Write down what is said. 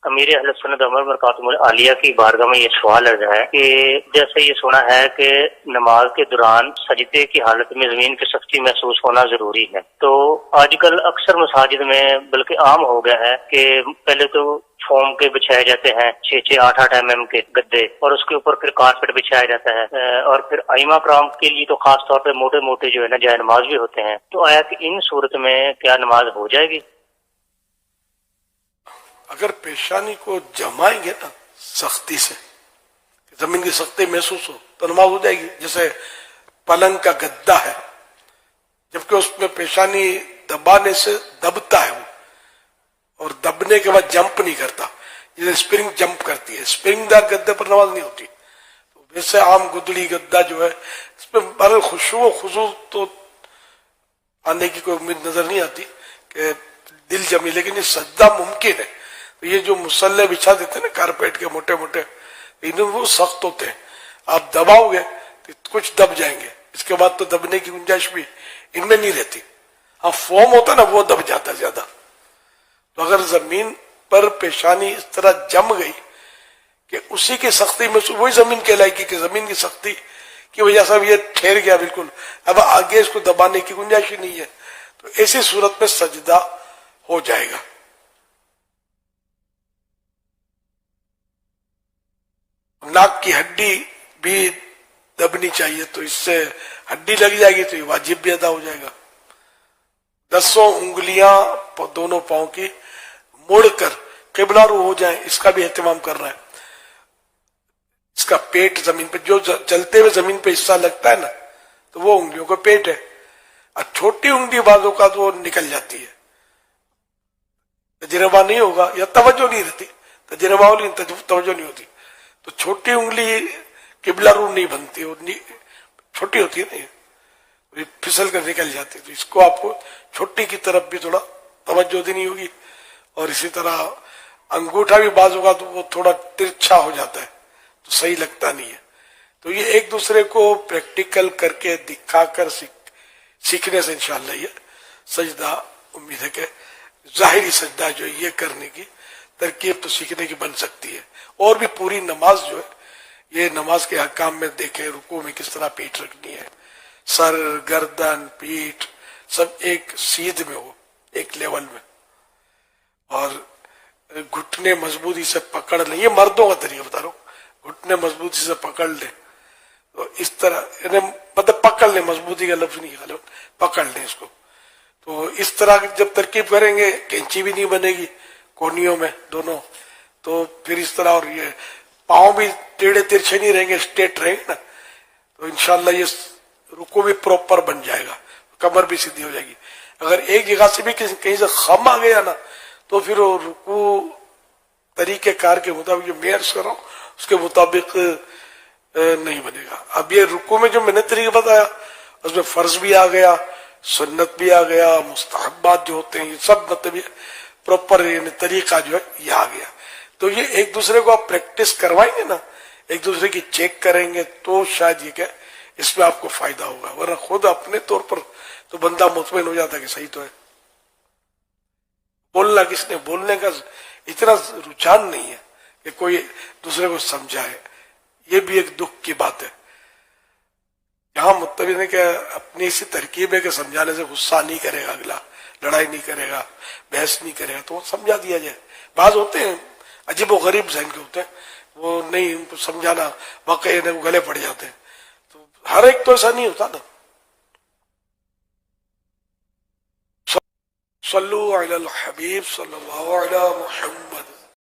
امیر اہل سنت عمر برکاتہ عالیہ کی بارگاہ میں یہ سوال عرض ہے کہ جیسے یہ سنا ہے کہ نماز کے دوران سجدے کی حالت میں زمین کی سختی محسوس ہونا ضروری ہے، تو آج کل اکثر مساجد میں بلکہ عام ہو گیا ہے کہ پہلے تو فوم کے بچھائے جاتے ہیں 6-8 کے گدے، اور اس کے اوپر پھر کارپیٹ بچھایا جاتا ہے، اور پھر ائمہ کرام کے لیے تو خاص طور پہ موٹے موٹے جو ہے نا جائے نماز بھی ہوتے ہیں، تو آیا کہ ان صورت میں کیا نماز ہو جائے گی؟ اگر پیشانی کو جمائیں گے نا سختی سے، زمین کی سختی محسوس ہو تو نماز ہو جائے گی. جیسے پلنگ کا گدا ہے، جبکہ اس میں پیشانی دبانے سے دبتا ہے وہ، اور دبنے کے بعد جمپ نہیں کرتا، جیسے اسپرنگ جمپ کرتی ہے. اسپرنگ دار گدے پر نماز نہیں ہوتی. ویسے عام گدڑی گدا جو ہے اس میں بہرحال خشوع و خضوع تو آنے کی کوئی امید نظر نہیں آتی کہ دل جمی، لیکن یہ سجدہ ممکن ہے. یہ جو مسلح بچھا دیتے ہیں نا کارپیٹ کے موٹے موٹے، وہ سخت ہوتے ہیں، آپ دباؤ گے تو کچھ دب جائیں گے، اس کے بعد تو دبنے کی گنجائش بھی ان میں نہیں رہتی. ہاں فوم ہوتا نا وہ دب جاتا ہے زیادہ. تو اگر زمین پر پیشانی اس طرح جم گئی کہ اسی کی سختی میں وہی زمین کہلائے گی کہ زمین کی سختی کی وجہ سے یہ ٹھہر گیا بالکل، اب آگے اس کو دبانے کی گنجائش ہی نہیں ہے، تو ایسی صورت میں سجدہ ہو جائے گا. ناک کی ہڈی بھی دبنی چاہیے، تو اس سے ہڈی لگ جائے گی تو یہ واجب بھی ادا ہو جائے گا. 10 انگلیاں دونوں پاؤں کی مڑ کر قبلہ رو ہو جائیں، اس کا بھی اہتمام کر رہا ہے. اس کا پیٹ زمین پہ، جو چلتے ہوئے زمین پہ حصہ لگتا ہے نا تو وہ انگلیوں کا پیٹ ہے. اور چھوٹی انگلی بازوں کا تو وہ نکل جاتی ہے، تجربہ نہیں ہوگا یا توجہ نہیں رہتی، تجربہ ہو لیکن توجہ نہیں ہوتی، تو چھوٹی انگلی قبلہ رو نہیں بنتی، وہ چھوٹی ہوتی ہے نا، پھسل کر نکل جاتی. تو اس کو آپ کو چھوٹی کی طرف بھی تھوڑا توجہ دینی ہوگی. اور اسی طرح انگوٹھا بھی بعض ہوگا تو وہ تھوڑا ترچھا ہو جاتا ہے تو صحیح لگتا نہیں ہے. تو یہ ایک دوسرے کو پریکٹیکل کر کے دکھا کر سیکھنے سے انشاءاللہ یہ سجدہ، امید ہے کہ ظاہری سجدہ جو یہ کرنے کی ترکیب تو سیکھنے کی بن سکتی ہے. اور بھی پوری نماز جو ہے، یہ نماز کے حکام میں دیکھیں رکوع میں کس طرح پیٹھ رکھنی ہے، سر، گردن، پیٹھ سب ایک سیدھ میں ہو، ایک لیول میں، اور گھٹنے مضبوطی سے پکڑ لیں. یہ مردوں کا طریقہ بتا رہا ہوں، گھٹنے مضبوطی سے پکڑ لیں، تو اس طرح یعنی مطلب پکڑ لیں، مضبوطی کا لفظ نہیں غلط، پکڑ لیں اس کو. تو اس طرح جب ترکیب کریں گے کینچی بھی نہیں بنے گی کونیوں میں دونوں، تو پھر اس طرح، اور یہ پاؤں بھی ٹیڑھے ترچھے نہیں رہیں گے، اسٹریٹ رہیں گے نا، تو انشاءاللہ یہ رکوع بھی پراپر بن جائے گا، کمر بھی سیدھی ہو جائے گی. اگر ایک جگہ سے بھی کہیں سے خم آ گیا نا تو پھر وہ رکوع طریقہ کار کے مطابق جو میں عرض کر رہا ہوں اس کے مطابق نہیں بنے گا. اب یہ رکوع میں جو میں نے طریقہ بتایا اس میں فرض بھی آ گیا، سنت بھی آ گیا، مستحبات جو ہوتے ہیں یہ سب مطلب یہ پراپر یعنی طریقہ جو ہے یہ آ گیا. تو یہ ایک دوسرے کو آپ پریکٹس کروائیں گے نا، ایک دوسرے کی چیک کریں گے تو شاید یہ کہ اس میں آپ کو فائدہ ہوگا، ورنہ خود اپنے طور پر تو بندہ مطمئن ہو جاتا ہے کہ صحیح تو ہے. بولنا کس نے، بولنے کا اتنا رجحان نہیں ہے کہ کوئی دوسرے کو سمجھائے، یہ بھی ایک دکھ کی بات ہے. یہاں مطلب ہے کہ اپنی اسی ترکیب ہے کہ سمجھانے سے غصہ نہیں کرے گا اگلا، لڑائی نہیں کرے گا، بحث نہیں کرے گا، تو وہ سمجھا دیا جائے. بعض ہوتے ہیں عجیب و غریب ذہن کے ہوتے ہیں، وہ نہیں ان کو سمجھانا واقعی گلے پڑ جاتے ہیں. تو ہر ایک تو ایسا نہیں ہوتا نا. صلو علی الحبیب صلی اللہ علی محمد.